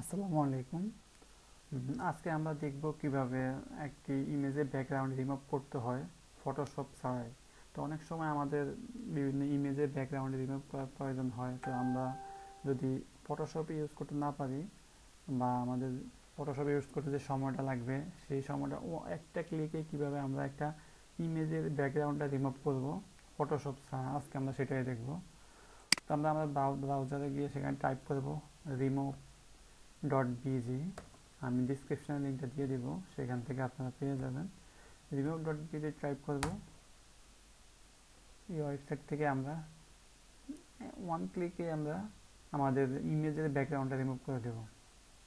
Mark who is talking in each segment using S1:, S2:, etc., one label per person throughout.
S1: আসসালামু আলাইকুম। আজকে আমরা দেখব কিভাবে একটি ইমেজের ব্যাকগ্রাউন্ড রিমুভ করতে হয় ফটোশপ ছাড়াই। তো অনেক সময় আমাদের বিভিন্ন ইমেজের ব্যাকগ্রাউন্ড রিমুভ করার প্রয়োজন হয়। তো আমরা যদি ফটোশপ ইউজ করতে না পারি বা আমাদের ফটোশপ ইউজ করতে যে সময়টা লাগবে সেই সময়টা একটা ক্লিকে কিভাবে আমরা একটা ইমেজের ব্যাকগ্রাউন্ডটা রিমুভ করব ফটোশপ ছাড়া, আজকে আমরা সেটাই দেখব। তো আমরা আমাদের ব্রাউজারে গিয়ে সেখানে টাইপ করব remove.bg। আমি ডিসক্রিপশনে লিঙ্কটা দিয়ে দিব, সেখান থেকে আপনারা পেয়ে যাবেন। remove.bg টাইপ করব। এই ওয়েবসাইট থেকে আমরা ওয়ান ক্লিকে আমরা আমাদের ইমেজের ব্যাকগ্রাউন্ডটা রিমুভ করে দেব।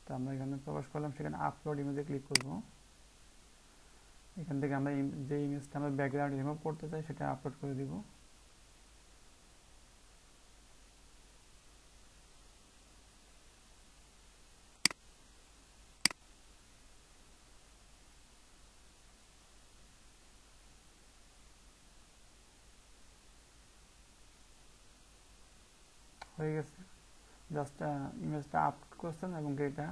S1: তো আমরা এখানে প্রবেশ করলাম, সেখানে আপলোড ইমেজে ক্লিক করব। এখান থেকে আমরা যে ইমেজটা আমরা ব্যাকগ্রাউন্ড রিমুভ করতে চাই সেটা আপলোড করে দিব। হয়ে গেছে, জাস্ট ইমেজটা আপলোড করছেন এবং এটা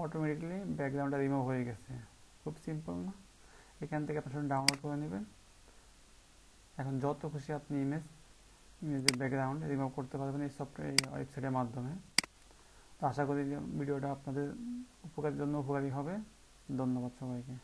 S1: অটোমেটিকলি ব্যাকগ্রাউন্ডটা রিমুভ হয়ে গেছে। খুব সিম্পল না? এখান থেকে আপনার শুধু ডাউনলোড করে নেবেন। এখন যত খুশি আপনি ইমেজের ব্যাকগ্রাউন্ড রিমুভ করতে পারবেন এই সফটওয়্যার, এই ওয়েবসাইটের মাধ্যমে। তো আশা করি ভিডিওটা আপনাদের উপকারের জন্য উপকারী হবে। ধন্যবাদ সবাইকে।